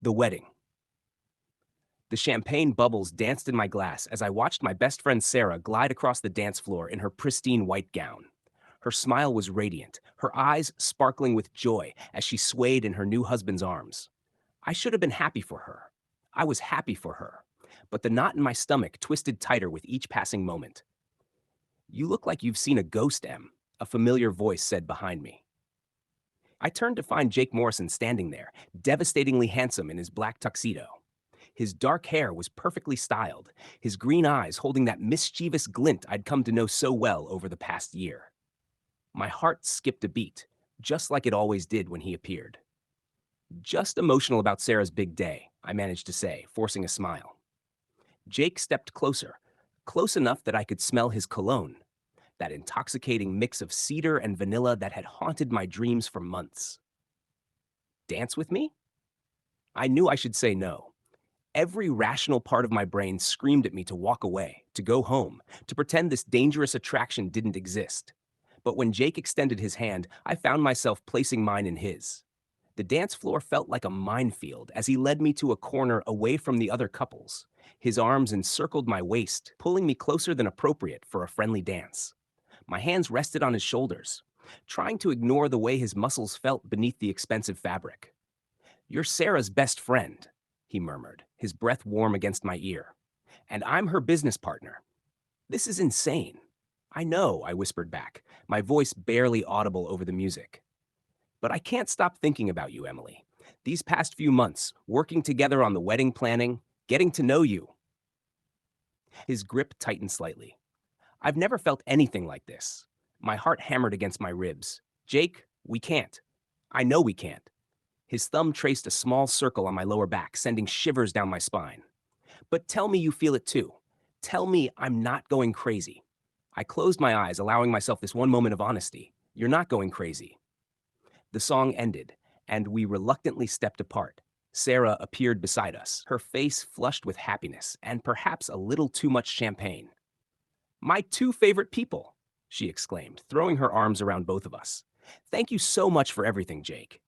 The wedding. The champagne bubbles danced in my glass as I watched my best friend Sarah glide across the dance floor in her pristine white gown. Her smile was radiant, her eyes sparkling with joy as she swayed in her new husband's arms. I should have been happy for her. I was happy for her. But the knot in my stomach twisted tighter with each passing moment. "You look like you've seen a ghost, Em," a familiar voice said behind me. I turned to find Jake Morrison standing there, devastatingly handsome in his black tuxedo. His dark hair was perfectly styled, his green eyes holding that mischievous glint I'd come to know so well over the past year. My heart skipped a beat, just like it always did when he appeared. "Just emotional about Sarah's big day," I managed to say, forcing a smile. Jake stepped closer, close enough that I could smell his cologne, that intoxicating mix of cedar and vanilla that had haunted my dreams for months. "Dance with me?" I knew I should say no. Every rational part of my brain screamed at me to walk away, to go home, to pretend this dangerous attraction didn't exist. But when Jake extended his hand, I found myself placing mine in his. The dance floor felt like a minefield as he led me to a corner away from the other couples. His arms encircled my waist, pulling me closer than appropriate for a friendly dance. My hands rested on his shoulders, trying to ignore the way his muscles felt beneath the expensive fabric. "You're Sarah's best friend," he murmured, his breath warm against my ear. "And I'm her business partner. This is insane." "I know," I whispered back, my voice barely audible over the music. "But I can't stop thinking about you, Emily. These past few months, working together on the wedding planning, getting to know you." His grip tightened slightly. I've never felt anything like this. My heart hammered against my ribs. "Jake, we can't. I know we can't." His thumb traced a small circle on my lower back, sending shivers down my spine. "But tell me you feel it too. Tell me I'm not going crazy." I closed my eyes, allowing myself this one moment of honesty. "You're not going crazy." The song ended, and we reluctantly stepped apart. Sarah appeared beside us, her face flushed with happiness and perhaps a little too much champagne. "My two favorite people," she exclaimed, throwing her arms around both of us. "Thank you so much for everything, Jake.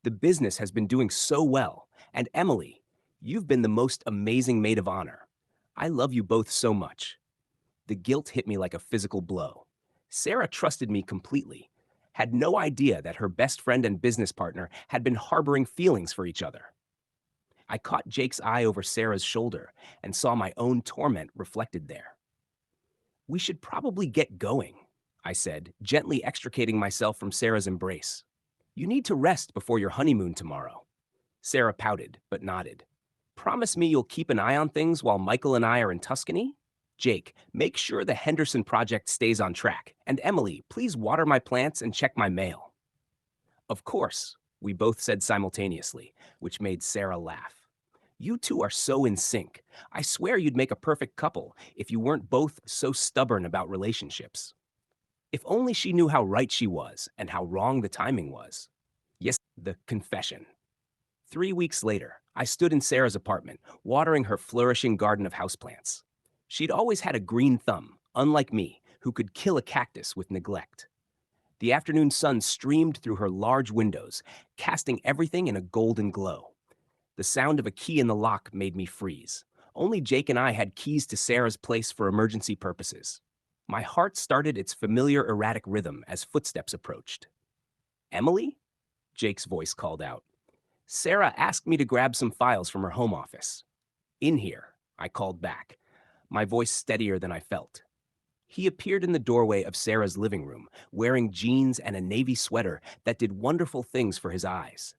The business has been doing so well, and Emily, you've been the most amazing maid of honor. I love you both so much." The guilt hit me like a physical blow. Sarah trusted me completely, had no idea that her best friend and business partner had been harboring feelings for each other. I caught Jake's eye over Sarah's shoulder and saw my own torment reflected there. "We should probably get going," I said, gently extricating myself from Sarah's embrace. "You need to rest before your honeymoon tomorrow." Sarah pouted, but nodded. "Promise me you'll keep an eye on things while Michael and I are in Tuscany? Jake, make sure the Henderson project stays on track. And Emily, please water my plants and check my mail." "Of course," we both said simultaneously, which made Sarah laugh. "You two are so in sync. I swear you'd make a perfect couple if you weren't both so stubborn about relationships." If only she knew how right she was and how wrong the timing was. Yes, the confession. 3 weeks later, I stood in Sarah's apartment, watering her flourishing garden of houseplants. She'd always had a green thumb, unlike me, who could kill a cactus with neglect. The afternoon sun streamed through her large windows, casting everything in a golden glow. The sound of a key in the lock made me freeze. Only Jake and I had keys to Sarah's place for emergency purposes. My heart started its familiar erratic rhythm as footsteps approached. "Emily?" Jake's voice called out. "Sarah asked me to grab some files from her home office." "In here," I called back, my voice steadier than I felt. He appeared in the doorway of Sarah's living room, wearing jeans and a navy sweater that did wonderful things for his eyes.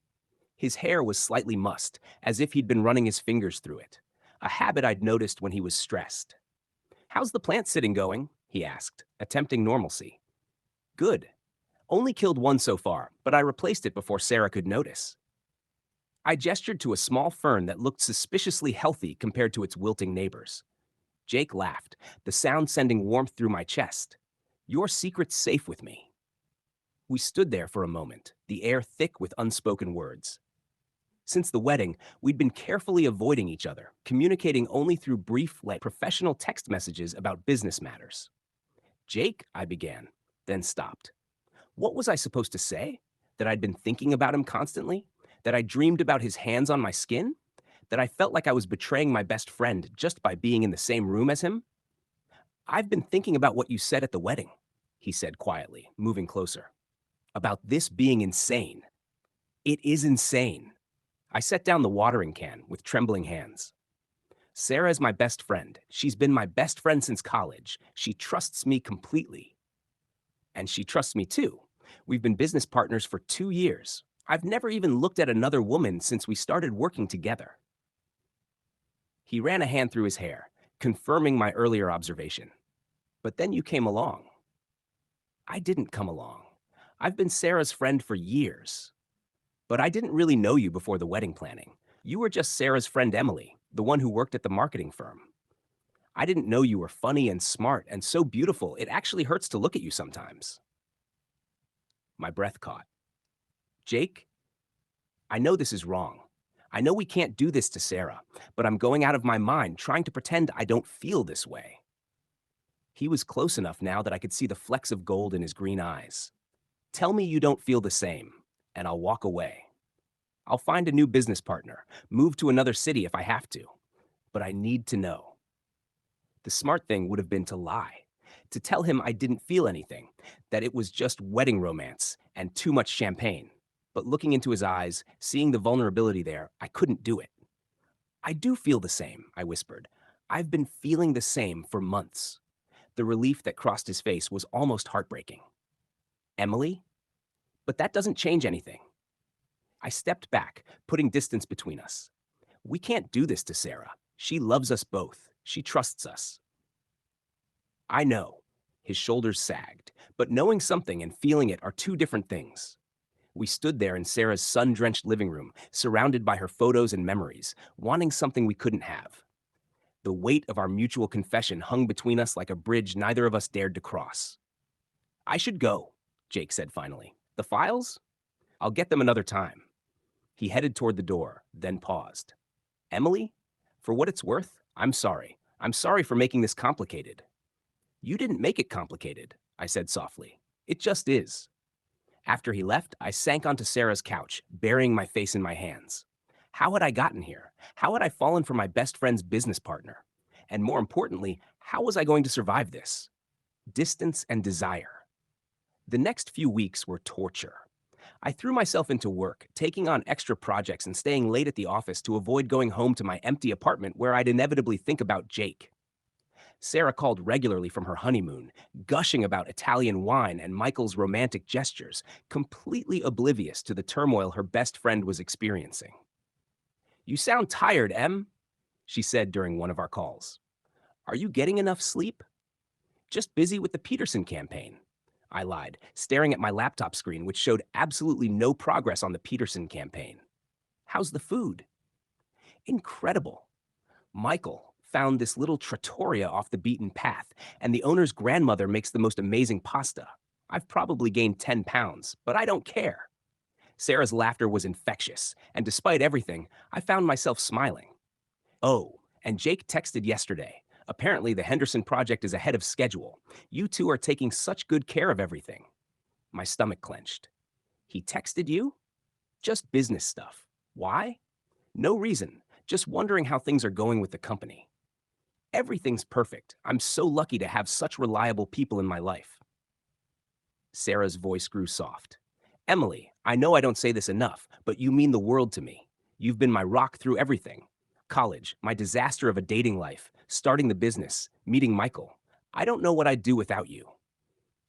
His hair was slightly mussed, as if he'd been running his fingers through it, a habit I'd noticed when he was stressed. "How's the plant sitting going?" he asked, attempting normalcy. "Good. Only killed one so far, but I replaced it before Sarah could notice." I gestured to a small fern that looked suspiciously healthy compared to its wilting neighbors. Jake laughed, the sound sending warmth through my chest. "Your secret's safe with me." We stood there for a moment, the air thick with unspoken words. Since the wedding, we'd been carefully avoiding each other, communicating only through brief, professional text messages about business matters. "Jake," I began, then stopped. What was I supposed to say? That I'd been thinking about him constantly? That I dreamed about his hands on my skin? That I felt like I was betraying my best friend just by being in the same room as him? I've been thinking about what you said at the wedding, he said quietly, moving closer. About this being insane. It is insane. I set down the watering can with trembling hands. Sarah is my best friend. She's been my best friend since college. She trusts me completely. And she trusts me too. We've been business partners for 2 years. I've never even looked at another woman since we started working together. He ran a hand through his hair, confirming my earlier observation. But then you came along. I didn't come along. I've been Sarah's friend for years. But I didn't really know you before the wedding planning. You were just Sarah's friend Emily, the one who worked at the marketing firm. I didn't know you were funny and smart and so beautiful, it actually hurts to look at you sometimes. My breath caught. Jake, I know this is wrong. I know we can't do this to Sarah, but I'm going out of my mind trying to pretend I don't feel this way. He was close enough now that I could see the flecks of gold in his green eyes. Tell me you don't feel the same, and I'll walk away. I'll find a new business partner, move to another city if I have to, but I need to know. The smart thing would have been to lie, to tell him I didn't feel anything, that it was just wedding romance and too much champagne. But looking into his eyes, seeing the vulnerability there, I couldn't do it. I do feel the same, I whispered. I've been feeling the same for months. The relief that crossed his face was almost heartbreaking. Emily? But that doesn't change anything. I stepped back, putting distance between us. We can't do this to Sarah. She loves us both. She trusts us. I know. His shoulders sagged, but knowing something and feeling it are two different things. We stood there in Sarah's sun-drenched living room, surrounded by her photos and memories, wanting something we couldn't have. The weight of our mutual confession hung between us like a bridge neither of us dared to cross. I should go, Jake said finally. The files? I'll get them another time. He headed toward the door, then paused. Emily? For what it's worth, I'm sorry. I'm sorry for making this complicated. You didn't make it complicated, I said softly. It just is. After he left, I sank onto Sarah's couch, burying my face in my hands. How had I gotten here? How had I fallen for my best friend's business partner? And more importantly, how was I going to survive this? Distance and desire. The next few weeks were torture. I threw myself into work, taking on extra projects and staying late at the office to avoid going home to my empty apartment where I'd inevitably think about Jake. Sarah called regularly from her honeymoon, gushing about Italian wine and Michael's romantic gestures, completely oblivious to the turmoil her best friend was experiencing. You sound tired, Em, she said during one of our calls. Are you getting enough sleep? Just busy with the Peterson campaign, I lied, staring at my laptop screen, which showed absolutely no progress on the Peterson campaign. How's the food? Incredible. Michael found this little trattoria off the beaten path, and the owner's grandmother makes the most amazing pasta. I've probably gained 10 pounds, but I don't care. Sarah's laughter was infectious, and despite everything, I found myself smiling. Oh, and Jake texted yesterday. Apparently, the Henderson project is ahead of schedule. You two are taking such good care of everything. My stomach clenched. He texted you? Just business stuff. Why? No reason. Just wondering how things are going with the company. Everything's perfect. I'm so lucky to have such reliable people in my life. Sarah's voice grew soft. Emily, I know I don't say this enough, but you mean the world to me. You've been my rock through everything. College, my disaster of a dating life, starting the business, meeting Michael. I don't know what I'd do without you.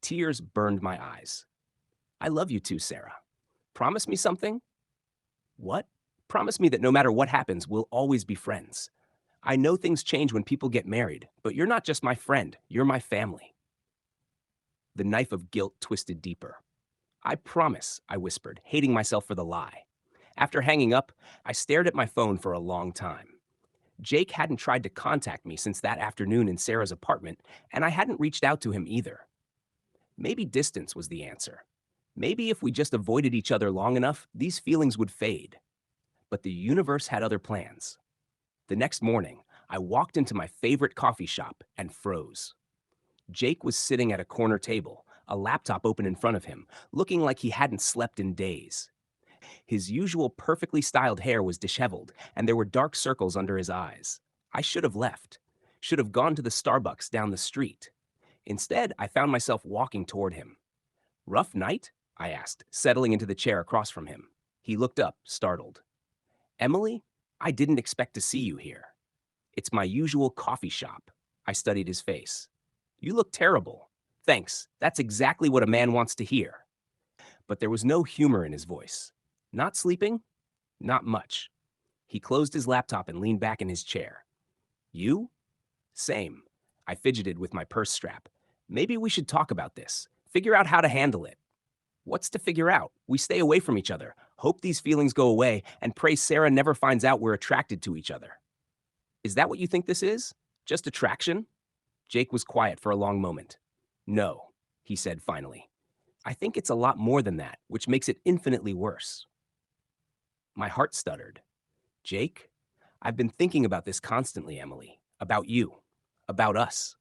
Tears burned my eyes. I love you too, Sarah. Promise me something? What? Promise me that no matter what happens, we'll always be friends. I know things change when people get married, but you're not just my friend, you're my family. The knife of guilt twisted deeper. I promise, I whispered, hating myself for the lie. After hanging up, I stared at my phone for a long time. Jake hadn't tried to contact me since that afternoon in Sarah's apartment, and I hadn't reached out to him either. Maybe distance was the answer. Maybe if we just avoided each other long enough, these feelings would fade. But the universe had other plans. The next morning, I walked into my favorite coffee shop and froze. Jake was sitting at a corner table, a laptop open in front of him, looking like he hadn't slept in days. His usual perfectly styled hair was disheveled, and there were dark circles under his eyes. I should have left, should have gone to the Starbucks down the street. Instead, I found myself walking toward him. Rough night? I asked, settling into the chair across from him. He looked up, startled. Emily, I didn't expect to see you here. It's my usual coffee shop. I studied his face. You look terrible. Thanks, that's exactly what a man wants to hear. But there was no humor in his voice. Not sleeping? Not much. He closed his laptop and leaned back in his chair. You? Same. I fidgeted with my purse strap. Maybe we should talk about this. Figure out how to handle it. What's to figure out? We stay away from each other, hope these feelings go away, and pray Sarah never finds out we're attracted to each other. Is that what you think this is? Just attraction? Jake was quiet for a long moment. No, he said finally. I think it's a lot more than that, which makes it infinitely worse. My heart stuttered. Jake, I've been thinking about this constantly, Emily. About you. About us.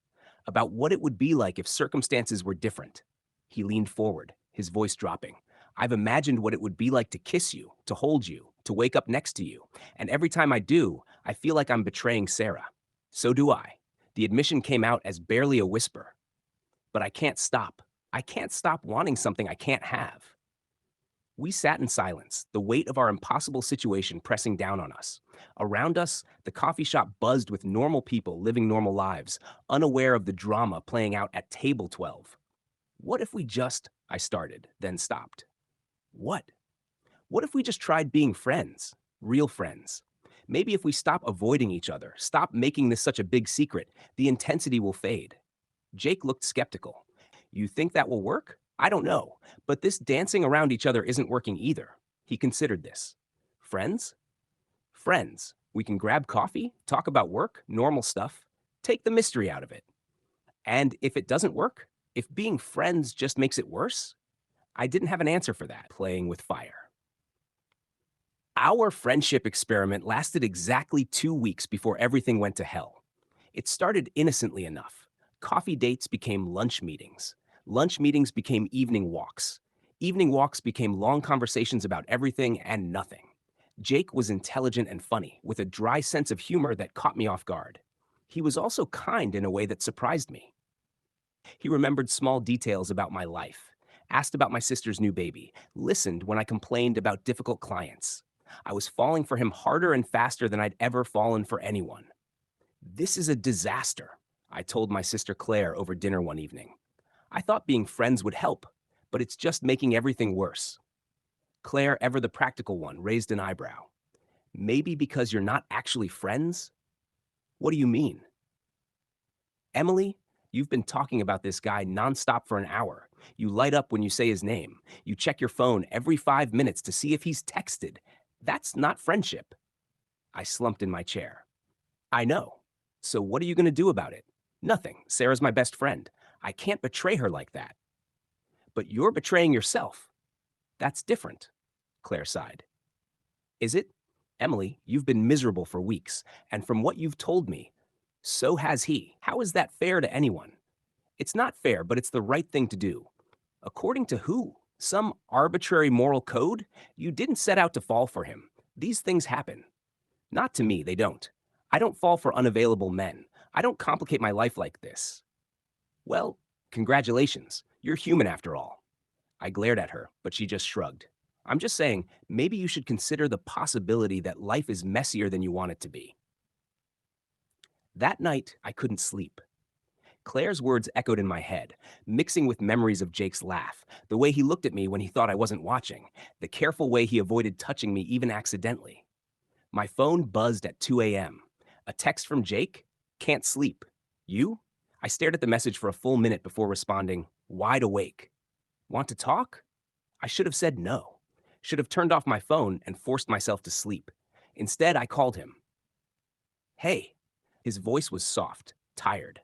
About what it would be like if circumstances were different. He leaned forward, his voice dropping. I've imagined what it would be like to kiss you, to hold you, to wake up next to you. And every time I do, I feel like I'm betraying Sarah. So do I. The admission came out as barely a whisper. But I can't stop. I can't stop wanting something I can't have. We sat in silence, the weight of our impossible situation pressing down on us. Around us, the coffee shop buzzed with normal people living normal lives, unaware of the drama playing out at table 12. What if we just, I started, then stopped. What? What if we just tried being friends? Real friends? Maybe if we stop avoiding each other, stop making this such a big secret, the intensity will fade. Jake looked skeptical. You think that will work? I don't know, but this dancing around each other isn't working either. He considered this. Friends? Friends. We can grab coffee, talk about work, normal stuff, take the mystery out of it. And if it doesn't work, if being friends just makes it worse? I didn't have an answer for that, playing with fire. Our friendship experiment lasted exactly 2 weeks before everything went to hell. It started innocently enough. Coffee dates became lunch meetings. Lunch meetings became evening walks. Evening walks became long conversations about everything and nothing. Jake was intelligent and funny, with a dry sense of humor that caught me off guard. He was also kind in a way that surprised me. He remembered small details about my life, asked about my sister's new baby, listened when I complained about difficult clients. I was falling for him harder and faster than I'd ever fallen for anyone. This is a disaster, I told my sister Claire over dinner one evening. I thought being friends would help, but it's just making everything worse. Claire, ever the practical one, raised an eyebrow. Maybe because you're not actually friends? What do you mean? Emily, you've been talking about this guy nonstop for an hour. You light up when you say his name. You check your phone every 5 minutes to see if he's texted. That's not friendship. I slumped in my chair. I know. So what are you going to do about it? Nothing. Sarah's my best friend. I can't betray her like that. But you're betraying yourself. That's different, Claire sighed. Is it? Emily, you've been miserable for weeks, and from what you've told me, so has he. How is that fair to anyone? It's not fair, but it's the right thing to do. According to who? Some arbitrary moral code? You didn't set out to fall for him. These things happen. Not to me, they don't. I don't fall for unavailable men. I don't complicate my life like this. Well, congratulations. You're human after all. I glared at her, but she just shrugged. I'm just saying, maybe you should consider the possibility that life is messier than you want it to be. That night, I couldn't sleep. Claire's words echoed in my head, mixing with memories of Jake's laugh, the way he looked at me when he thought I wasn't watching, the careful way he avoided touching me even accidentally. My phone buzzed at 2 a.m. A text from Jake? Can't sleep. You? I stared at the message for a full minute before responding, wide awake. Want to talk? I should have said no. Should have turned off my phone and forced myself to sleep. Instead, I called him. Hey. His voice was soft, tired.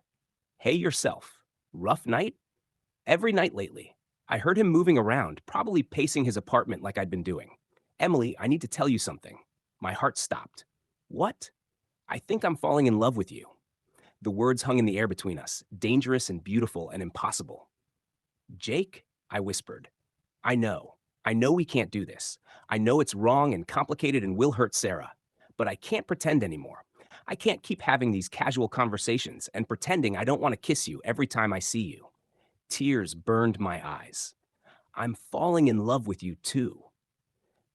Hey yourself. Rough night? Every night lately. I heard him moving around, probably pacing his apartment like I'd been doing. Emily, I need to tell you something. My heart stopped. What? I think I'm falling in love with you. The words hung in the air between us, dangerous and beautiful and impossible. Jake, I whispered. I know. I know we can't do this. I know it's wrong and complicated and will hurt Sarah. But I can't pretend anymore. I can't keep having these casual conversations and pretending I don't want to kiss you every time I see you. Tears burned my eyes. I'm falling in love with you too.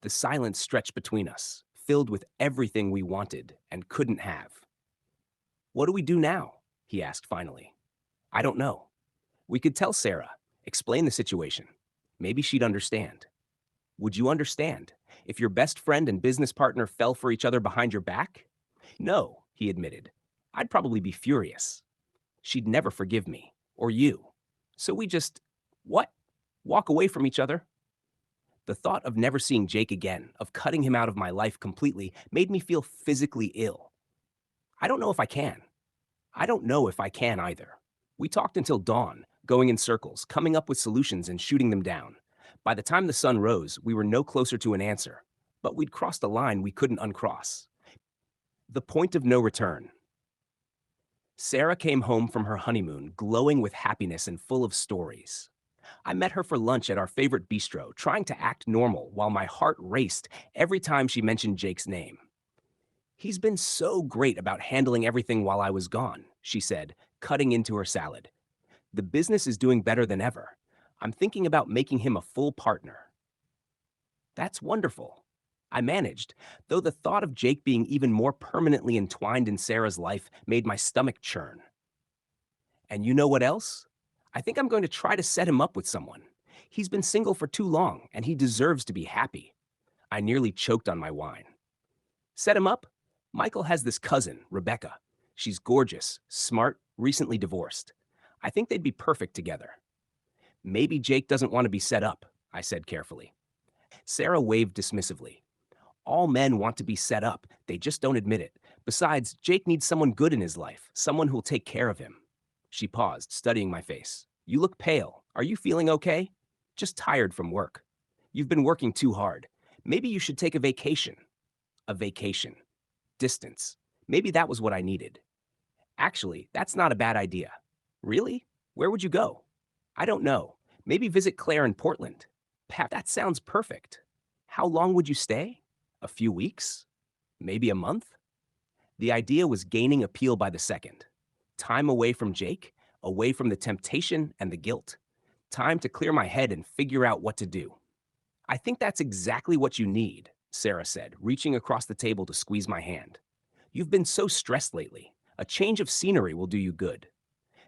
The silence stretched between us, filled with everything we wanted and couldn't have. What do we do now? He asked finally. I don't know. We could tell Sarah, explain the situation. Maybe she'd understand. Would you understand if your best friend and business partner fell for each other behind your back? No, he admitted. I'd probably be furious. She'd never forgive me, or you. So we just, what? Walk away from each other? The thought of never seeing Jake again, of cutting him out of my life completely, made me feel physically ill. I don't know if I can. I don't know if I can either. We talked until dawn, going in circles, coming up with solutions and shooting them down. By the time the sun rose, we were no closer to an answer, but we'd crossed a line we couldn't uncross. The point of no return. Sarah came home from her honeymoon, glowing with happiness and full of stories. I met her for lunch at our favorite bistro, trying to act normal while my heart raced every time she mentioned Jake's name. He's been so great about handling everything while I was gone, she said, cutting into her salad. The business is doing better than ever. I'm thinking about making him a full partner. That's wonderful. I managed, though the thought of Jake being even more permanently entwined in Sarah's life made my stomach churn. And you know what else? I think I'm going to try to set him up with someone. He's been single for too long, and he deserves to be happy. I nearly choked on my wine. Set him up? Michael has this cousin, Rebecca. She's gorgeous, smart, recently divorced. I think they'd be perfect together. Maybe Jake doesn't want to be set up, I said carefully. Sarah waved dismissively. All men want to be set up, they just don't admit it. Besides, Jake needs someone good in his life, someone who'll take care of him. She paused, studying my face. You look pale. Are you feeling okay? Just tired from work. You've been working too hard. Maybe you should take a vacation. A vacation. Distance. Maybe that was what I needed. Actually, that's not a bad idea. Really? Where would you go? I don't know. Maybe visit Claire in Portland. Pat, that sounds perfect. How long would you stay? A few weeks? Maybe a month? The idea was gaining appeal by the second. Time away from Jake, away from the temptation and the guilt. Time to clear my head and figure out what to do. I think that's exactly what you need, Sarah said, reaching across the table to squeeze my hand. You've been so stressed lately. A change of scenery will do you good.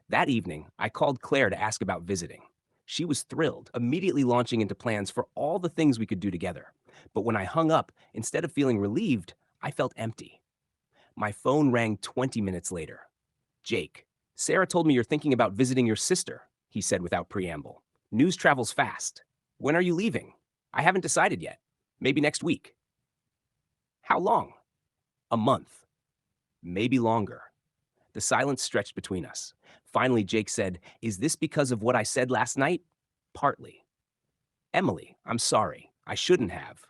That evening, I called Claire to ask about visiting. She was thrilled, immediately launching into plans for all the things we could do together. But when I hung up, instead of feeling relieved, I felt empty. My phone rang 20 minutes later. Jake, Sarah told me you're thinking about visiting your sister, he said without preamble. News travels fast. When are you leaving? I haven't decided yet. Maybe next week. How long? A month. Maybe longer. The silence stretched between us. Finally, Jake said, Is this because of what I said last night? Partly. Emily, I'm sorry. I shouldn't have.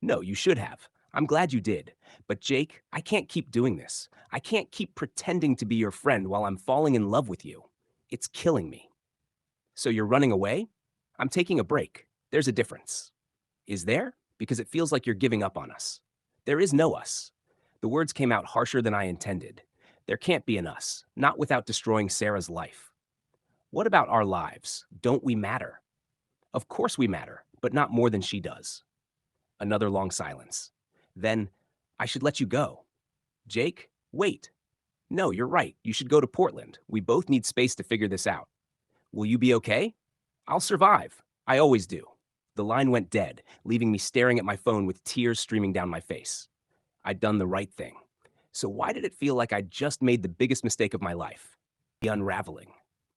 No, you should have. I'm glad you did. But Jake, I can't keep doing this. I can't keep pretending to be your friend while I'm falling in love with you. It's killing me. So you're running away? I'm taking a break. There's a difference. Is there? Because it feels like you're giving up on us. There is no us. The words came out harsher than I intended. There can't be an us, not without destroying Sarah's life. What about our lives? Don't we matter? Of course we matter, but not more than she does. Another long silence. Then, I should let you go. Jake, wait. No, you're right. You should go to Portland. We both need space to figure this out. Will you be okay? I'll survive. I always do. The line went dead, leaving me staring at my phone with tears streaming down my face. I'd done the right thing. So why did it feel like I'd just made the biggest mistake of my life? The unraveling.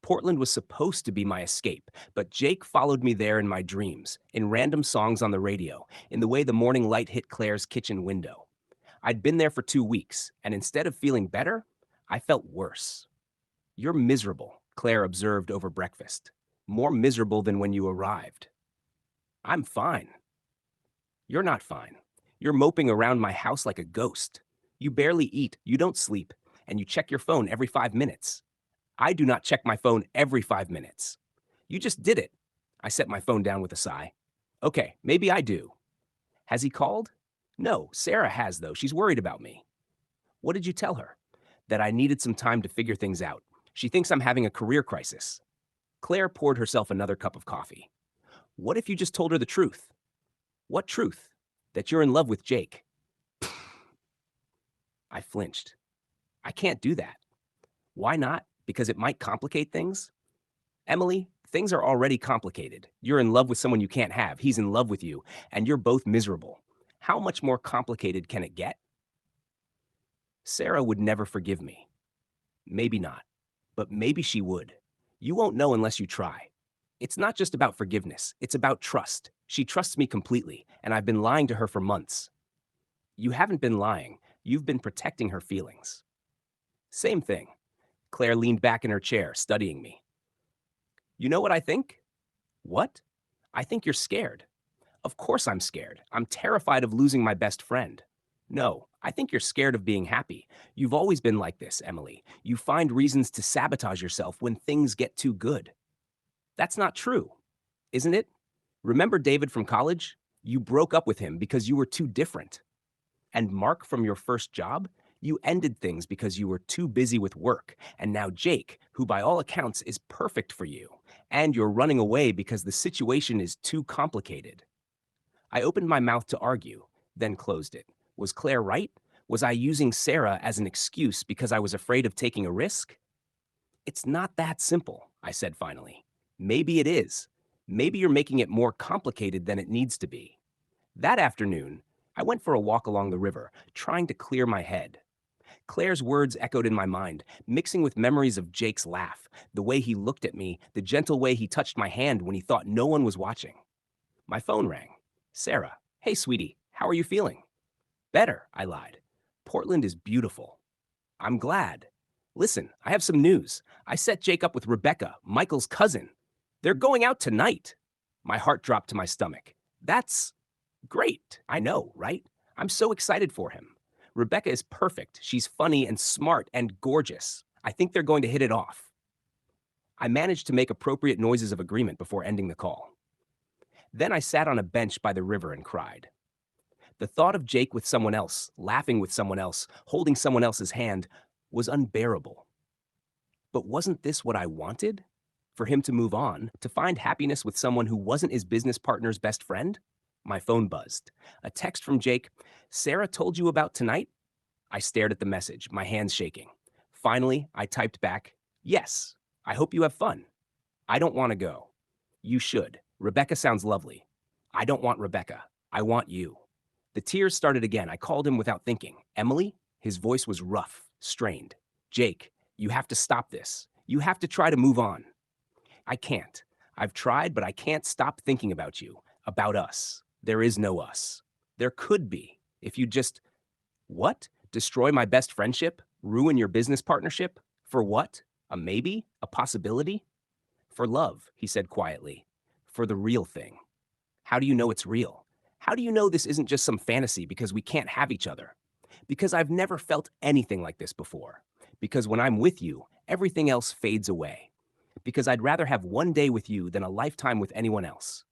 Portland was supposed to be my escape, but Jake followed me there in my dreams, in random songs on the radio, in the way the morning light hit Claire's kitchen window. I'd been there for 2 weeks, and instead of feeling better, I felt worse. You're miserable, Claire observed over breakfast. More miserable than when you arrived. I'm fine. You're not fine. You're moping around my house like a ghost. You barely eat, you don't sleep, and you check your phone every 5 minutes. I do not check my phone every 5 minutes. You just did it. I set my phone down with a sigh. Okay, maybe I do. Has he called? No, Sarah has, though. She's worried about me. What did you tell her? That I needed some time to figure things out. She thinks I'm having a career crisis. Claire poured herself another cup of coffee. What if you just told her the truth? What truth? That you're in love with Jake. I flinched. I can't do that. Why not? Because it might complicate things? Emily, things are already complicated. You're in love with someone you can't have. He's in love with you, and you're both miserable. How much more complicated can it get? Sarah would never forgive me. Maybe not. But maybe she would. You won't know unless you try. It's not just about forgiveness, it's about trust. She trusts me completely, and I've been lying to her for months. You haven't been lying, you've been protecting her feelings. Same thing. Claire leaned back in her chair, studying me. You know what I think? What? I think you're scared. Of course I'm scared. I'm terrified of losing my best friend. No, I think you're scared of being happy. You've always been like this, Emily. You find reasons to sabotage yourself when things get too good. That's not true, isn't it? Remember David from college? You broke up with him because you were too different. And Mark from your first job? You ended things because you were too busy with work. And now Jake, who by all accounts is perfect for you. And you're running away because the situation is too complicated. I opened my mouth to argue, then closed it. Was Claire right? Was I using Sarah as an excuse because I was afraid of taking a risk? It's not that simple, I said finally. Maybe it is. Maybe you're making it more complicated than it needs to be. That afternoon, I went for a walk along the river, trying to clear my head. Claire's words echoed in my mind, mixing with memories of Jake's laugh, the way he looked at me, the gentle way he touched my hand when he thought no one was watching. My phone rang. Sarah, hey sweetie, how are you feeling? Better, I lied. Portland is beautiful. I'm glad. Listen, I have some news. I set Jake up with Rebecca, Michael's cousin. They're going out tonight. My heart dropped to my stomach. That's great. I know, right? I'm so excited for him. Rebecca is perfect. She's funny and smart and gorgeous. I think they're going to hit it off. I managed to make appropriate noises of agreement before ending the call. Then I sat on a bench by the river and cried. The thought of Jake with someone else, laughing with someone else, holding someone else's hand, was unbearable. But wasn't this what I wanted? For him to move on, to find happiness with someone who wasn't his business partner's best friend? My phone buzzed. A text from Jake. Sarah told you about tonight? I stared at the message, my hands shaking. Finally, I typed back, yes, I hope you have fun. I don't want to go. You should. Rebecca sounds lovely. I don't want Rebecca. I want you. The tears started again. I called him without thinking. Emily? His voice was rough, strained. Jake, you have to stop this. You have to try to move on. I can't. I've tried, but I can't stop thinking about you, about us. There is no us. There could be, if you just, what? Destroy my best friendship? Ruin your business partnership? For what? A maybe? A possibility? For love, he said quietly. For the real thing. How do you know it's real? How do you know this isn't just some fantasy because we can't have each other? Because I've never felt anything like this before. Because when I'm with you, everything else fades away. Because I'd rather have one day with you than a lifetime with anyone else.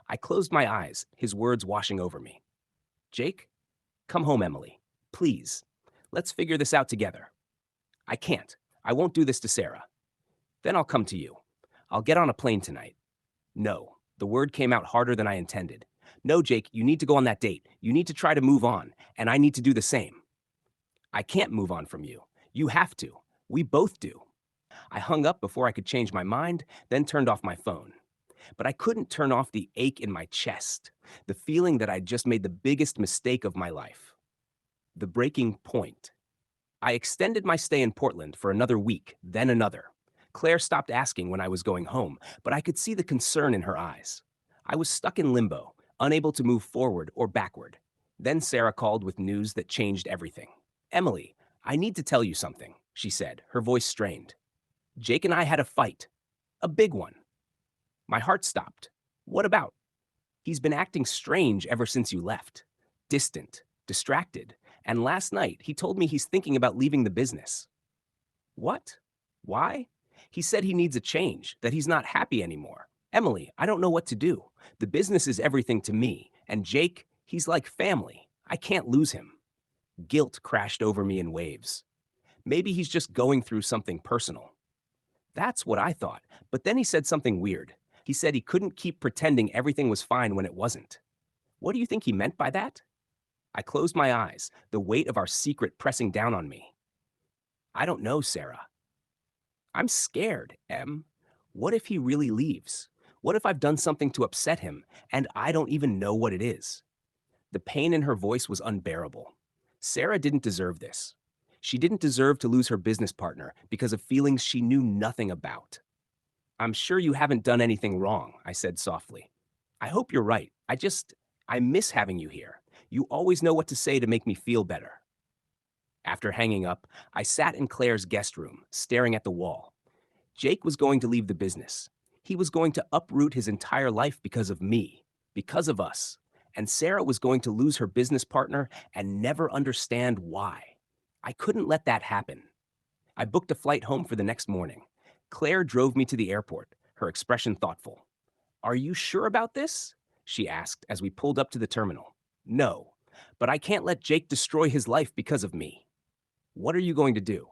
I closed my eyes, his words washing over me. Jake, come home, Emily. Please. Let's figure this out together. I can't. I won't do this to Sarah. Then I'll come to you. I'll get on a plane tonight. No. The word came out harder than I intended. No, Jake, you need to go on that date. You need to try to move on, and I need to do the same. I can't move on from you. You have to. We both do. I hung up before I could change my mind, then turned off my phone. But I couldn't turn off the ache in my chest, the feeling that I'd just made the biggest mistake of my life. The breaking point. I extended my stay in Portland for another week, then another. Claire stopped asking when I was going home, but I could see the concern in her eyes. I was stuck in limbo, unable to move forward or backward. Then Sarah called with news that changed everything. Emily, I need to tell you something, she said, her voice strained. Jake and I had a fight. A big one. My heart stopped. What about? He's been acting strange ever since you left. Distant, distracted. And last night, he told me he's thinking about leaving the business. What? Why? He said he needs a change, that he's not happy anymore. Emily, I don't know what to do. The business is everything to me, and Jake, he's like family. I can't lose him. Guilt crashed over me in waves. Maybe he's just going through something personal. That's what I thought, but then he said something weird. He said he couldn't keep pretending everything was fine when it wasn't. What do you think he meant by that? I closed my eyes, the weight of our secret pressing down on me. I don't know, Sarah. I'm scared, Em. What if he really leaves? What if I've done something to upset him and I don't even know what it is? The pain in her voice was unbearable. Sarah didn't deserve this. She didn't deserve to lose her business partner because of feelings she knew nothing about. I'm sure you haven't done anything wrong, I said softly. I hope you're right. I miss having you here. You always know what to say to make me feel better. After hanging up, I sat in Claire's guest room, staring at the wall. Jake was going to leave the business. He was going to uproot his entire life because of me, because of us. And Sarah was going to lose her business partner and never understand why. I couldn't let that happen. I booked a flight home for the next morning. Claire drove me to the airport, her expression thoughtful. Are you sure about this? She asked as we pulled up to the terminal. No, but I can't let Jake destroy his life because of me. What are you going to do?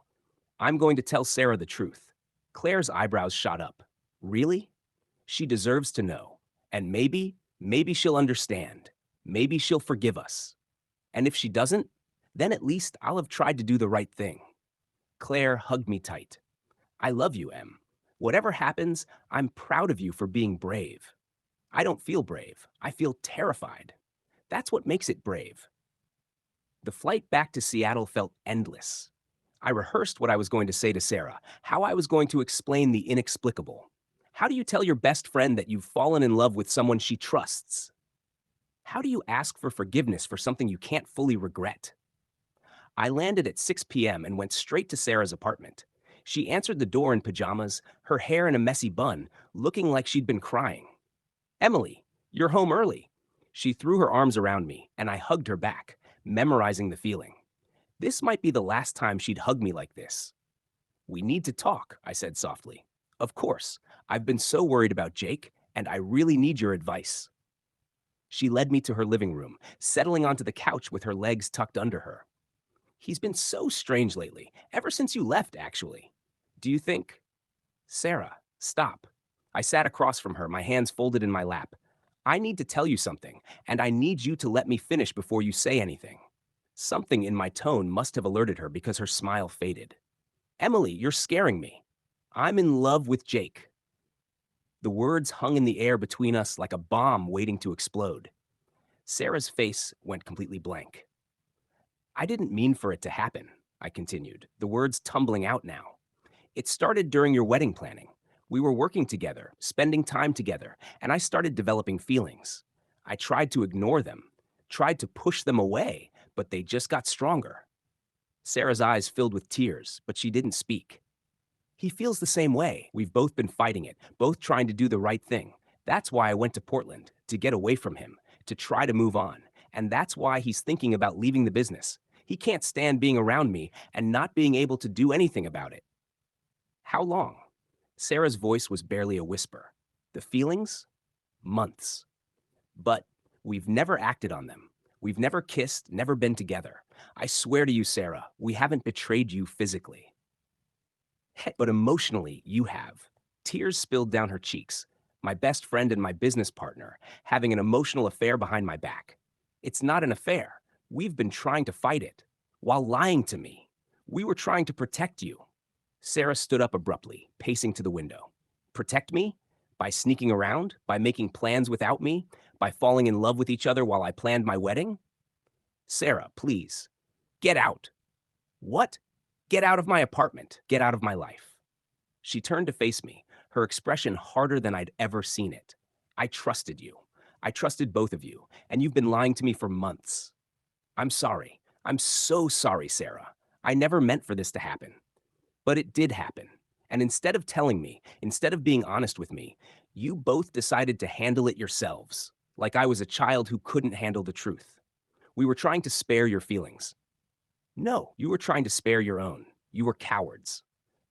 I'm going to tell Sarah the truth. Claire's eyebrows shot up. Really? She deserves to know. And maybe she'll understand. Maybe she'll forgive us. And if she doesn't, then at least I'll have tried to do the right thing. Claire hugged me tight. I love you, Em. Whatever happens, I'm proud of you for being brave. I don't feel brave. I feel terrified. That's what makes it brave. The flight back to Seattle felt endless. I rehearsed what I was going to say to Sarah, how I was going to explain the inexplicable. How do you tell your best friend that you've fallen in love with someone she trusts? How do you ask for forgiveness for something you can't fully regret? I landed at 6 p.m. and went straight to Sarah's apartment. She answered the door in pajamas, her hair in a messy bun, looking like she'd been crying. Emily, you're home early. She threw her arms around me, and I hugged her back, memorizing the feeling. This might be the last time she'd hug me like this. We need to talk, I said softly. Of course, I've been so worried about Jake, and I really need your advice. She led me to her living room, settling onto the couch with her legs tucked under her. He's been so strange lately, ever since you left, actually. Do you think? Sarah, stop. I sat across from her, my hands folded in my lap. I need to tell you something, and I need you to let me finish before you say anything. Something in my tone must have alerted her because her smile faded. Emily, you're scaring me. I'm in love with Jake. The words hung in the air between us like a bomb waiting to explode. Sarah's face went completely blank. I didn't mean for it to happen, I continued, the words tumbling out now. It started during your wedding planning. We were working together, spending time together, and I started developing feelings. I tried to ignore them, tried to push them away, but they just got stronger. Sarah's eyes filled with tears, but she didn't speak. He feels the same way. We've both been fighting it, both trying to do the right thing. That's why I went to Portland, to get away from him, to try to move on. And that's why he's thinking about leaving the business. He can't stand being around me and not being able to do anything about it. How long? Sarah's voice was barely a whisper. The feelings? Months. But we've never acted on them. We've never kissed, never been together. I swear to you, Sarah, we haven't betrayed you physically. But emotionally, you have. Tears spilled down her cheeks. My best friend and my business partner, having an emotional affair behind my back. It's not an affair. We've been trying to fight it, while lying to me. We were trying to protect you. Sarah stood up abruptly, pacing to the window. Protect me? By sneaking around? By making plans without me? By falling in love with each other while I planned my wedding? Sarah, please. Get out. What? Get out of my apartment. Get out of my life. She turned to face me, her expression harder than I'd ever seen it. I trusted you. I trusted both of you, and you've been lying to me for months. I'm sorry. I'm so sorry, Sarah. I never meant for this to happen. But it did happen. And instead of telling me, instead of being honest with me, you both decided to handle it yourselves, like I was a child who couldn't handle the truth. We were trying to spare your feelings. No, you were trying to spare your own. You were cowards.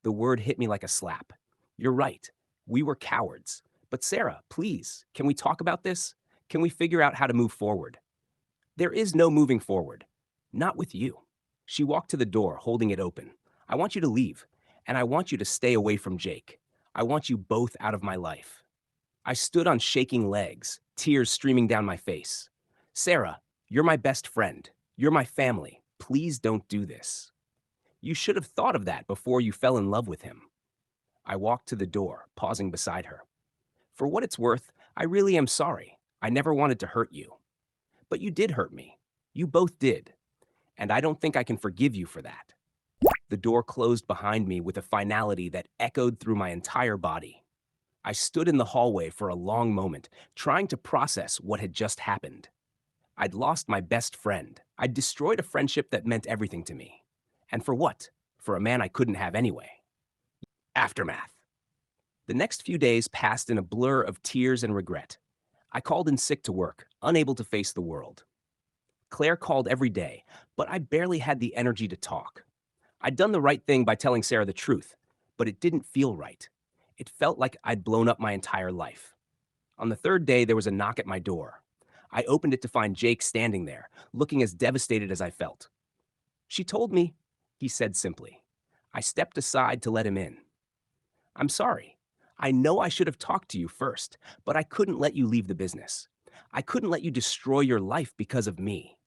The word hit me like a slap. You're right. We were cowards. But Sarah, please, can we talk about this? Can we figure out how to move forward? There is no moving forward. Not with you. She walked to the door, holding it open. I want you to leave, and I want you to stay away from Jake. I want you both out of my life. I stood on shaking legs, tears streaming down my face. Sarah, you're my best friend. You're my family. Please don't do this. You should have thought of that before you fell in love with him. I walked to the door, pausing beside her. For what it's worth, I really am sorry. I never wanted to hurt you. But you did hurt me. You both did. And I don't think I can forgive you for that. The door closed behind me with a finality that echoed through my entire body. I stood in the hallway for a long moment, trying to process what had just happened. I'd lost my best friend. I'd destroyed a friendship that meant everything to me. And for what? For a man I couldn't have anyway. Aftermath. The next few days passed in a blur of tears and regret. I called in sick to work, unable to face the world. Claire called every day, but I barely had the energy to talk. I'd done the right thing by telling Sarah the truth, but it didn't feel right. It felt like I'd blown up my entire life. On the third day, there was a knock at my door. I opened it to find Jake standing there, looking as devastated as I felt. She told me, he said simply. I stepped aside to let him in. I'm sorry. I know I should have talked to you first, but I couldn't let you leave the business. I couldn't let you destroy your life because of me.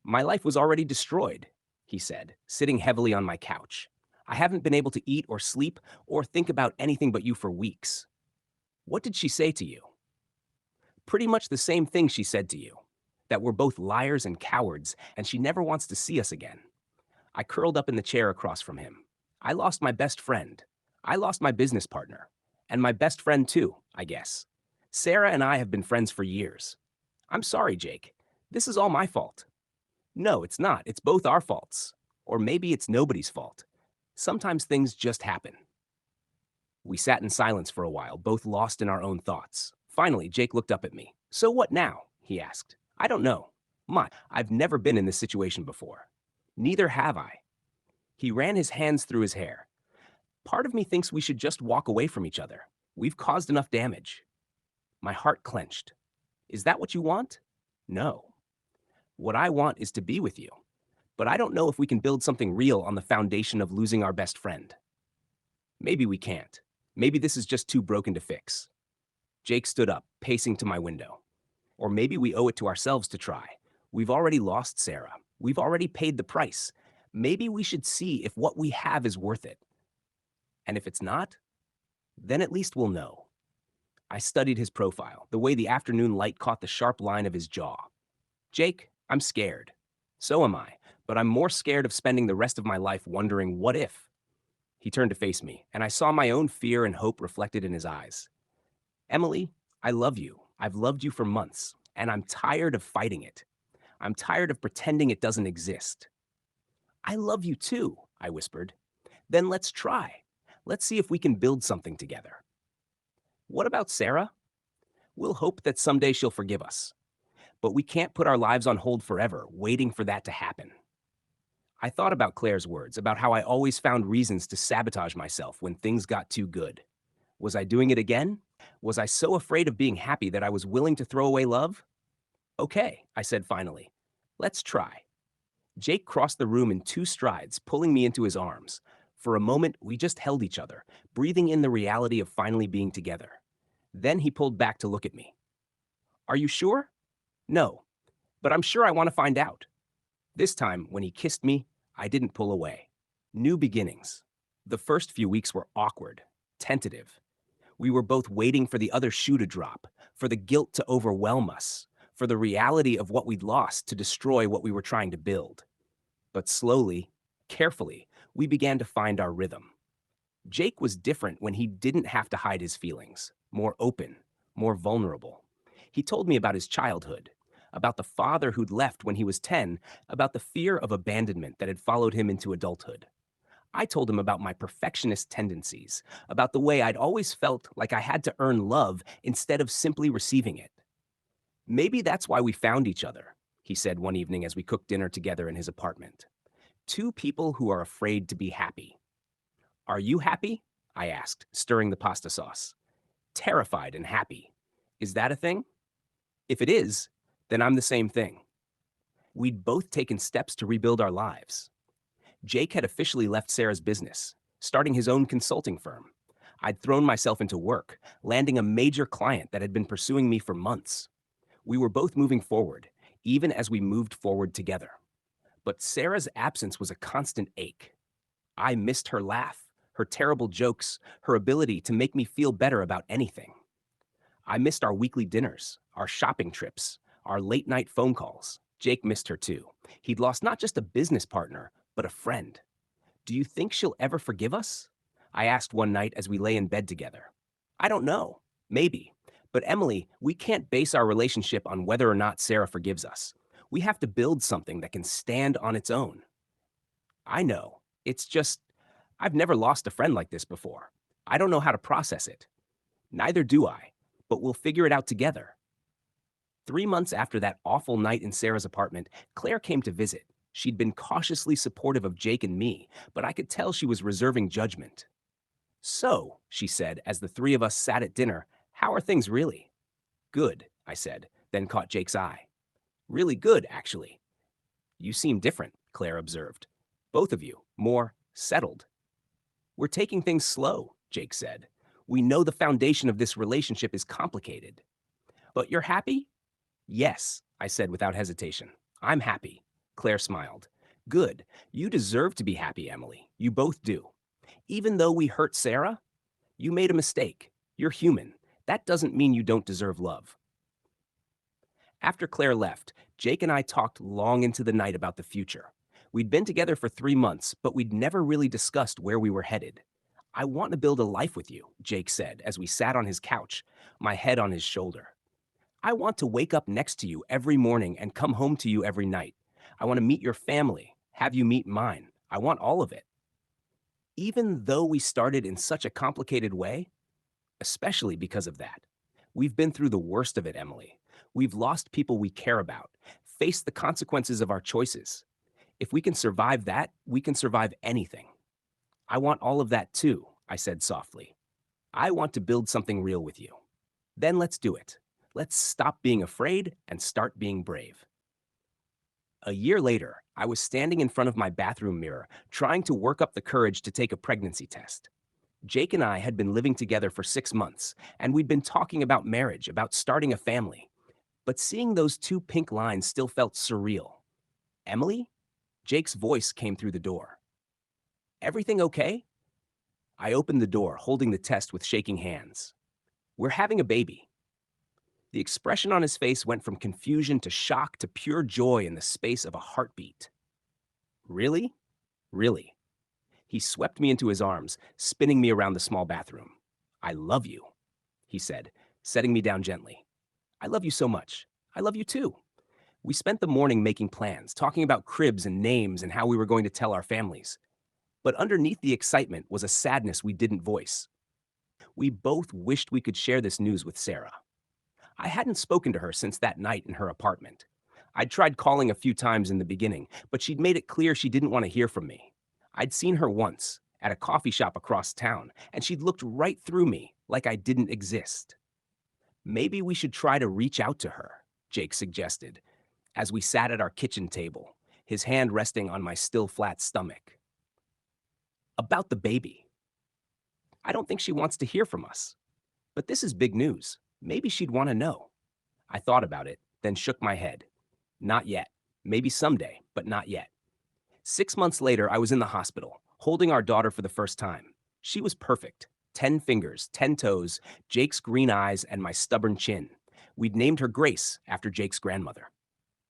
My life was already destroyed, he said, sitting heavily on my couch. I haven't been able to eat or sleep or think about anything but you for weeks. What did she say to you? Pretty much the same thing she said to you, that we're both liars and cowards, and she never wants to see us again. I curled up in the chair across from him. I lost my best friend. I lost my business partner. And my best friend too, I guess. Sarah and I have been friends for years. I'm sorry, Jake. This is all my fault. No, it's not. It's both our faults. Or maybe it's nobody's fault. Sometimes things just happen. We sat in silence for a while, both lost in our own thoughts. Finally, Jake looked up at me. So what now? He asked. I don't know. I've never been in this situation before. Neither have I. He ran his hands through his hair. Part of me thinks we should just walk away from each other. We've caused enough damage. My heart clenched. Is that what you want? No. What I want is to be with you. But I don't know if we can build something real on the foundation of losing our best friend. Maybe we can't. Maybe this is just too broken to fix. Jake stood up, pacing to my window. Or maybe we owe it to ourselves to try. We've already lost Sarah. We've already paid the price. Maybe we should see if what we have is worth it. And if it's not, then at least we'll know. I studied his profile, the way the afternoon light caught the sharp line of his jaw. Jake, I'm scared. So am I, but I'm more scared of spending the rest of my life wondering what if. He turned to face me, and I saw my own fear and hope reflected in his eyes. Emily, I love you. I've loved you for months, and I'm tired of fighting it. I'm tired of pretending it doesn't exist. I love you too, I whispered. Then let's try. Let's see if we can build something together. What about Sarah? We'll hope that someday she'll forgive us. But we can't put our lives on hold forever, waiting for that to happen. I thought about Claire's words, about how I always found reasons to sabotage myself when things got too good. Was I doing it again? Was I so afraid of being happy that I was willing to throw away love? Okay, I said finally. Let's try. Jake crossed the room in 2 strides, pulling me into his arms. For a moment, we just held each other, breathing in the reality of finally being together. Then he pulled back to look at me. Are you sure? No, but I'm sure I want to find out. This time, when he kissed me, I didn't pull away. New beginnings. The first few weeks were awkward, tentative. We were both waiting for the other shoe to drop, for the guilt to overwhelm us, for the reality of what we'd lost to destroy what we were trying to build. But slowly, carefully, we began to find our rhythm. Jake was different when he didn't have to hide his feelings, more open, more vulnerable. He told me about his childhood, about the father who'd left when he was 10, about the fear of abandonment that had followed him into adulthood. I told him about my perfectionist tendencies, about the way I'd always felt like I had to earn love instead of simply receiving it. Maybe that's why we found each other, he said one evening as we cooked dinner together in his apartment. 2 people who are afraid to be happy. Are you happy? I asked, stirring the pasta sauce. terrified and happy. Is that a thing? If it is, then I'm the same thing. We'd both taken steps to rebuild our lives. Jake had officially left Sarah's business, starting his own consulting firm. I'd thrown myself into work, landing a major client that had been pursuing me for months. We were both moving forward, even as we moved forward together. But Sarah's absence was a constant ache. I missed her laugh, her terrible jokes, her ability to make me feel better about anything. I missed our weekly dinners, our shopping trips, our late night phone calls. Jake missed her too. He'd lost not just a business partner, but a friend. Do you think she'll ever forgive us? I asked one night as we lay in bed together. I don't know. Maybe. But Emily, we can't base our relationship on whether or not Sarah forgives us. We have to build something that can stand on its own. I know. It's just, I've never lost a friend like this before. I don't know how to process it. Neither do I, but we'll figure it out together. 3 months after that awful night in Sarah's apartment, Claire came to visit. She'd been cautiously supportive of Jake and me, but I could tell she was reserving judgment. So, she said, as the three of us sat at dinner, how are things really? Good, I said, then caught Jake's eye. Really good, actually. You seem different, Claire observed. Both of you, more settled. We're taking things slow, Jake said. We know the foundation of this relationship is complicated. But you're happy? Yes, I said without hesitation. I'm happy. Claire smiled. Good. You deserve to be happy, Emily. You both do. Even though we hurt Sarah, you made a mistake. You're human. That doesn't mean you don't deserve love. After Claire left, Jake and I talked long into the night about the future. We'd been together for 3 months, but we'd never really discussed where we were headed. I want to build a life with you, Jake said as we sat on his couch, my head on his shoulder. I want to wake up next to you every morning and come home to you every night. I want to meet your family, have you meet mine. I want all of it. Even though we started in such a complicated way, especially because of that, we've been through the worst of it, Emily. We've lost people we care about, faced the consequences of our choices. If we can survive that, we can survive anything. I want all of that too, I said softly. I want to build something real with you. Then let's do it. Let's stop being afraid and start being brave. A year later, I was standing in front of my bathroom mirror, trying to work up the courage to take a pregnancy test. Jake and I had been living together for 6 months, and we'd been talking about marriage, about starting a family. But seeing those two pink lines still felt surreal. Emily? Jake's voice came through the door. Everything okay? I opened the door, holding the test with shaking hands. We're having a baby. The expression on his face went from confusion to shock to pure joy in the space of a heartbeat. Really? Really. He swept me into his arms, spinning me around the small bathroom. I love you, he said, setting me down gently. I love you so much. I love you too. We spent the morning making plans, talking about cribs and names and how we were going to tell our families. But underneath the excitement was a sadness we didn't voice. We both wished we could share this news with Sarah. I hadn't spoken to her since that night in her apartment. I'd tried calling a few times in the beginning, but she'd made it clear she didn't want to hear from me. I'd seen her once, at a coffee shop across town, and she'd looked right through me, like I didn't exist. Maybe we should try to reach out to her, Jake suggested, as we sat at our kitchen table, his hand resting on my still flat stomach. About the baby. I don't think she wants to hear from us. But this is big news. Maybe she'd want to know. I thought about it, then shook my head. Not yet. Maybe someday, but not yet. 6 months later, I was in the hospital, holding our daughter for the first time. She was perfect. 10 fingers, 10 toes, Jake's green eyes, and my stubborn chin. We'd named her Grace after Jake's grandmother.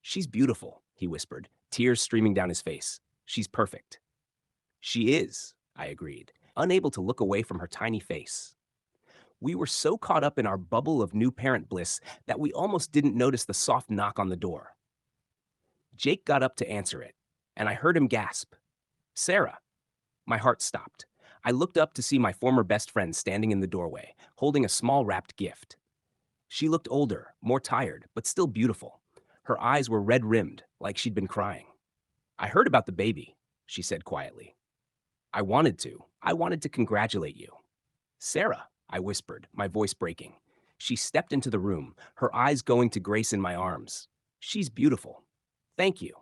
She's beautiful, he whispered, tears streaming down his face. She's perfect. She is, I agreed, unable to look away from her tiny face. We were so caught up in our bubble of new parent bliss that we almost didn't notice the soft knock on the door. Jake got up to answer it, and I heard him gasp. Sarah. My heart stopped. I looked up to see my former best friend standing in the doorway, holding a small wrapped gift. She looked older, more tired, but still beautiful. Her eyes were red-rimmed, like she'd been crying. I heard about the baby, she said quietly. I wanted to congratulate you. Sarah, I whispered, my voice breaking. She stepped into the room, her eyes going to Grace in my arms. She's beautiful. Thank you.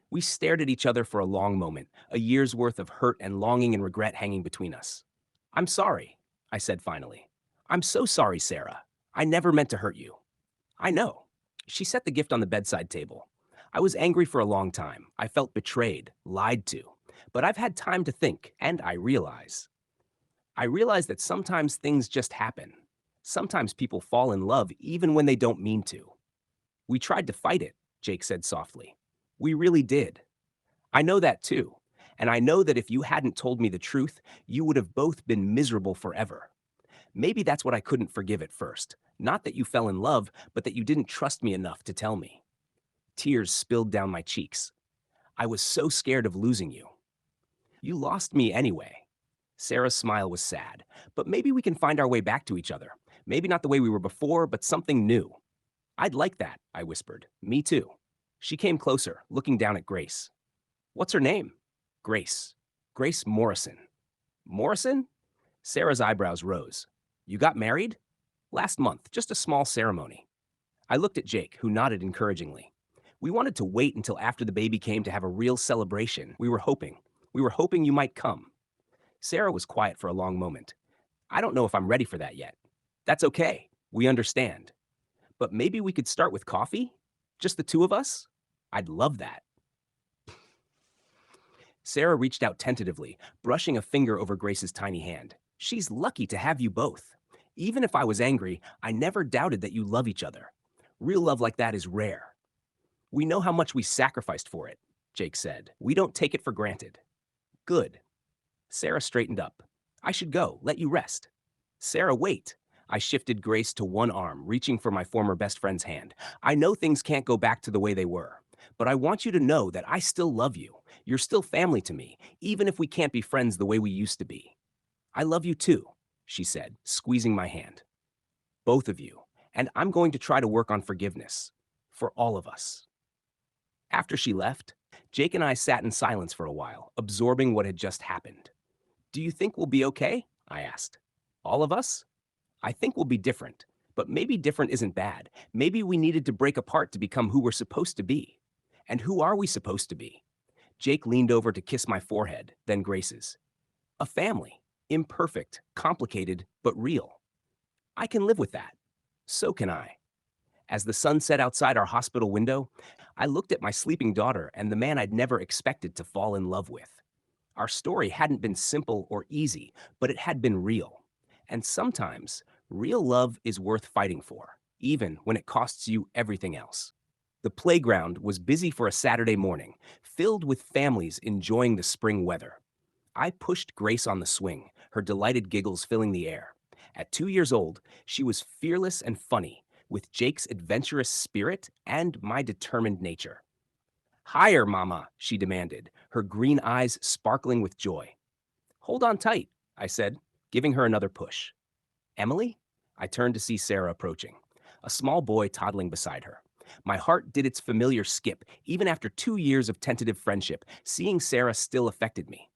We stared at each other for a long moment, a year's worth of hurt and longing and regret hanging between us. I'm sorry, I said finally. I'm so sorry, Sarah. I never meant to hurt you. I know. She set the gift on the bedside table. I was angry for a long time. I felt betrayed, lied to. But I've had time to think, and I realize that sometimes things just happen. Sometimes people fall in love even when they don't mean to. We tried to fight it, Jake said softly. We really did. I know that too. And I know that if you hadn't told me the truth, you would have both been miserable forever. Maybe that's what I couldn't forgive at first. Not that you fell in love, but that you didn't trust me enough to tell me. Tears spilled down my cheeks. I was so scared of losing you. You lost me anyway. Sarah's smile was sad, but maybe we can find our way back to each other. Maybe not the way we were before, but something new. I'd like that, I whispered. Me too. She came closer, looking down at Grace. What's her name? Grace. Grace Morrison. Morrison? Sarah's eyebrows rose. You got married? Last month, just a small ceremony. I looked at Jake, who nodded encouragingly. We wanted to wait until after the baby came to have a real celebration. We were hoping. We were hoping you might come. Sarah was quiet for a long moment. I don't know if I'm ready for that yet. That's okay. We understand. But maybe we could start with coffee? Just the two of us? I'd love that. Sarah reached out tentatively, brushing a finger over Grace's tiny hand. She's lucky to have you both. Even if I was angry, I never doubted that you love each other. Real love like that is rare. We know how much we sacrificed for it, Jake said. We don't take it for granted. Good. Sarah straightened up. I should go. Let you rest. Sarah, wait. I shifted Grace to one arm, reaching for my former best friend's hand. I know things can't go back to the way they were, but I want you to know that I still love you. You're still family to me, even if we can't be friends the way we used to be. I love you too, she said, squeezing my hand. Both of you. And I'm going to try to work on forgiveness. For all of us. After she left, Jake and I sat in silence for a while, absorbing what had just happened. Do you think we'll be okay? I asked. All of us? I think we'll be different, but maybe different isn't bad. Maybe we needed to break apart to become who we're supposed to be. And who are we supposed to be? Jake leaned over to kiss my forehead, then Grace's. A family. Imperfect, complicated, but real. I can live with that. So can I. As the sun set outside our hospital window, I looked at my sleeping daughter and the man I'd never expected to fall in love with. Our story hadn't been simple or easy, but it had been real. And sometimes, real love is worth fighting for, even when it costs you everything else. The playground was busy for a Saturday morning, filled with families enjoying the spring weather. I pushed Grace on the swing, her delighted giggles filling the air. At 2 years old, she was fearless and funny, with Jake's adventurous spirit and my determined nature. Higher, Mama, she demanded, her green eyes sparkling with joy. Hold on tight, I said, giving her another push. Emily? I turned to see Sarah approaching, a small boy toddling beside her. My heart did its familiar skip. Even after 2 years of tentative friendship, seeing Sarah still affected me.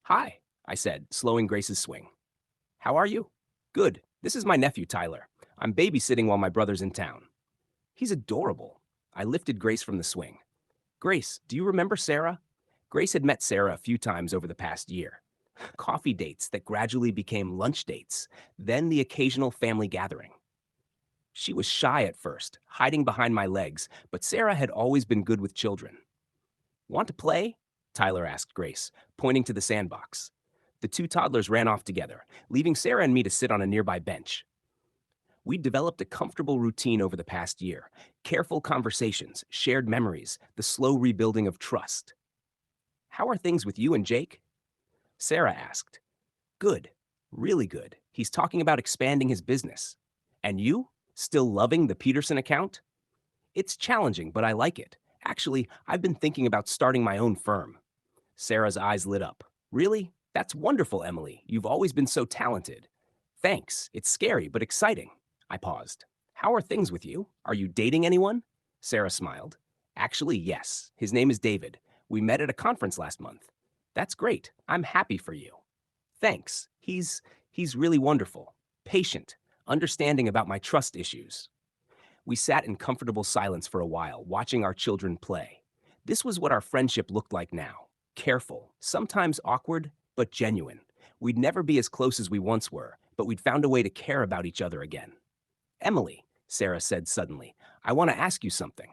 Hi, I said, slowing Grace's swing. How are you? Good. This is my nephew, Tyler. I'm babysitting while my brother's in town. He's adorable. I lifted Grace from the swing. Grace, do you remember Sarah? Grace had met Sarah a few times over the past year. Coffee dates that gradually became lunch dates, then the occasional family gathering. She was shy at first, hiding behind my legs, but Sarah had always been good with children. Want to play? Tyler asked Grace, pointing to the sandbox. The two toddlers ran off together, leaving Sarah and me to sit on a nearby bench. We'd developed a comfortable routine over the past year. Careful conversations, shared memories, the slow rebuilding of trust. How are things with you and Jake? Sarah asked. Good. Really good. He's talking about expanding his business. And you? Still loving the Peterson account? It's challenging, but I like it. Actually, I've been thinking about starting my own firm. Sarah's eyes lit up. Really? That's wonderful, Emily. You've always been so talented. Thanks. It's scary, but exciting. I paused. How are things with you? Are you dating anyone? Sarah smiled. Actually, yes. His name is David. We met at a conference last month. That's great. I'm happy for you. Thanks. He's really wonderful. patient, understanding about my trust issues. We sat in comfortable silence for a while, watching our children play. This was what our friendship looked like now. Careful, sometimes awkward, but genuine. We'd never be as close as we once were, but we'd found a way to care about each other again. Emily, Sarah said suddenly, I want to ask you something.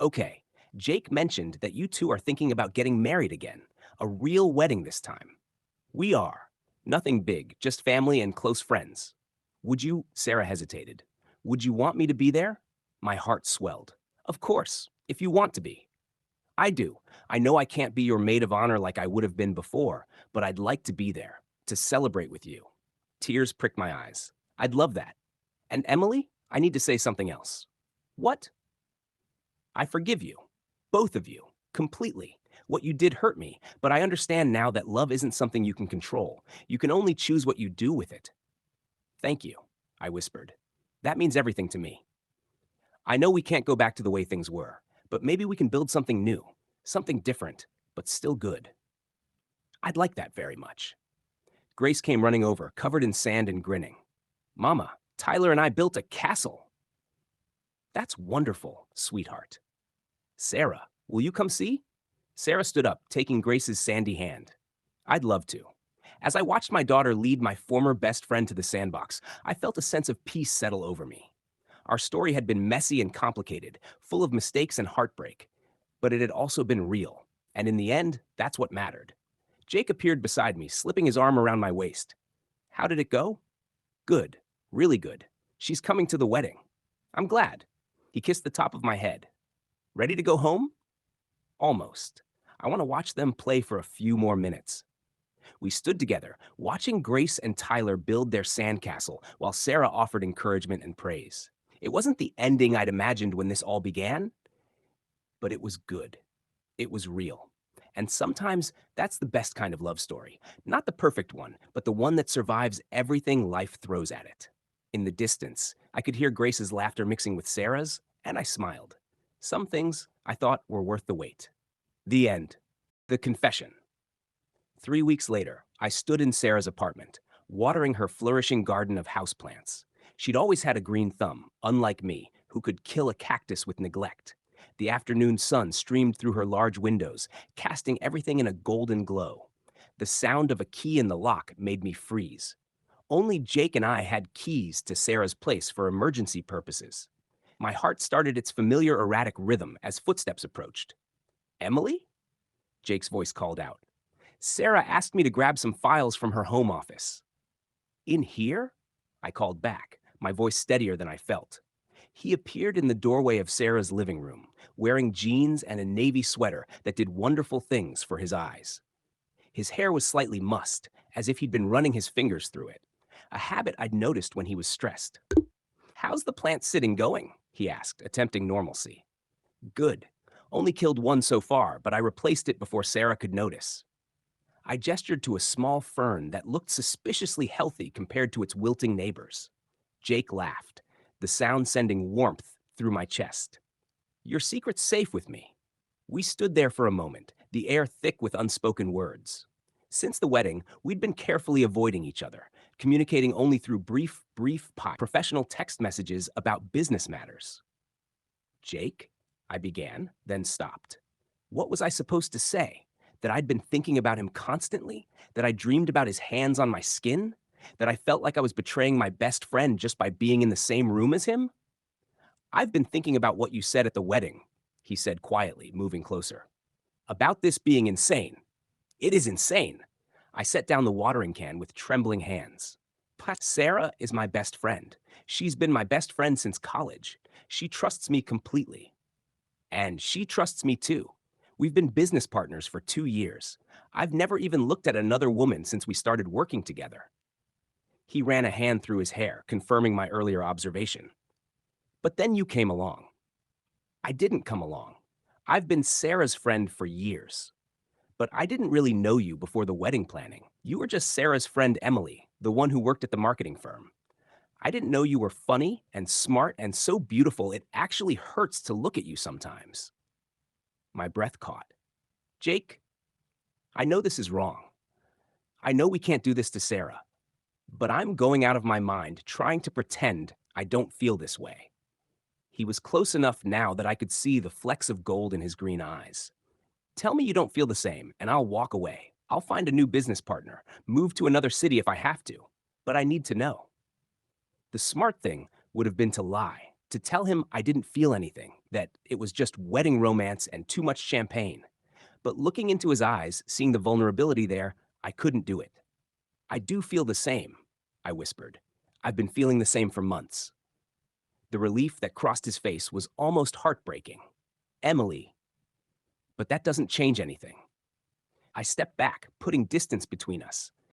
Okay, Jake mentioned that you two are thinking about getting married again. A real wedding this time. We are. Nothing big, just family and close friends. Would you, Sarah hesitated. Would you want me to be there? My heart swelled. Of course, if you want to be. I do. I know I can't be your maid of honor like I would have been before, but I'd like to be there, to celebrate with you. Tears pricked my eyes. I'd love that. And Emily, I need to say something else. What? I forgive you. Both of you. Completely. What you did hurt me, but I understand now that love isn't something you can control. You can only choose what you do with it. Thank you, I whispered. That means everything to me. I know we can't go back to the way things were, but maybe we can build something new, something different, but still good. I'd like that very much. Grace came running over, covered in sand and grinning. Mama, Tyler and I built a castle. That's wonderful, sweetheart. Sarah, will you come see? Sarah stood up, taking Grace's sandy hand. I'd love to. As I watched my daughter lead my former best friend to the sandbox, I felt a sense of peace settle over me. Our story had been messy and complicated, full of mistakes and heartbreak, but it had also been real. And in the end, that's what mattered. Jake appeared beside me, slipping his arm around my waist. How did it go? Good. Really good. She's coming to the wedding. I'm glad. He kissed the top of my head. Ready to go home? Almost. I want to watch them play for a few more minutes. We stood together, watching Grace and Tyler build their sandcastle while Sarah offered encouragement and praise. It wasn't the ending I'd imagined when this all began, but it was good. It was real. And sometimes that's the best kind of love story. Not the perfect one, but the one that survives everything life throws at it. In the distance, I could hear Grace's laughter mixing with Sarah's, and I smiled. Some things I thought were worth the wait. The end. The confession. 3 weeks later, I stood in Sarah's apartment, watering her flourishing garden of houseplants. She'd always had a green thumb, unlike me, who could kill a cactus with neglect. The afternoon sun streamed through her large windows, casting everything in a golden glow. The sound of a key in the lock made me freeze. Only Jake and I had keys to Sarah's place for emergency purposes. My heart started its familiar erratic rhythm as footsteps approached. Emily? Jake's voice called out. Sarah asked me to grab some files from her home office. In here? I called back, my voice steadier than I felt. He appeared in the doorway of Sarah's living room, wearing jeans and a navy sweater that did wonderful things for his eyes. His hair was slightly mussed, as if he'd been running his fingers through it, a habit I'd noticed when he was stressed. How's the plant sitting going? He asked, attempting normalcy. Good. Only killed one so far, but I replaced it before Sarah could notice. I gestured to a small fern that looked suspiciously healthy compared to its wilting neighbors. Jake laughed, the sound sending warmth through my chest. Your secret's safe with me. We stood there for a moment, the air thick with unspoken words. Since the wedding, we'd been carefully avoiding each other, communicating only through brief professional text messages about business matters. Jake, I began, then stopped. What was I supposed to say? That I'd been thinking about him constantly? That I dreamed about his hands on my skin? That I felt like I was betraying my best friend just by being in the same room as him? I've been thinking about what you said at the wedding, he said quietly, moving closer. About this being insane. It is insane. I set down the watering can with trembling hands. But Sarah is my best friend. She's been my best friend since college. She trusts me completely. And she trusts me too. We've been business partners for 2 years. I've never even looked at another woman since we started working together. He ran a hand through his hair, confirming my earlier observation. But then you came along. I didn't come along. I've been Sarah's friend for years. But I didn't really know you before the wedding planning. You were just Sarah's friend Emily, the one who worked at the marketing firm. I didn't know you were funny and smart and so beautiful it actually hurts to look at you sometimes. My breath caught. Jake, I know this is wrong. I know we can't do this to Sarah. but I'm going out of my mind trying to pretend I don't feel this way. He was close enough now that I could see the flecks of gold in his green eyes. Tell me you don't feel the same, and I'll walk away. I'll find a new business partner, move to another city if I have to. But I need to know. The smart thing would have been to lie, to tell him I didn't feel anything, that it was just wedding romance and too much champagne. But looking into his eyes, seeing the vulnerability there, I couldn't do it. I do feel the same, I whispered. I've been feeling the same for months. The relief that crossed his face was almost heartbreaking. Emily. But that doesn't change anything. I stepped back, putting distance between us.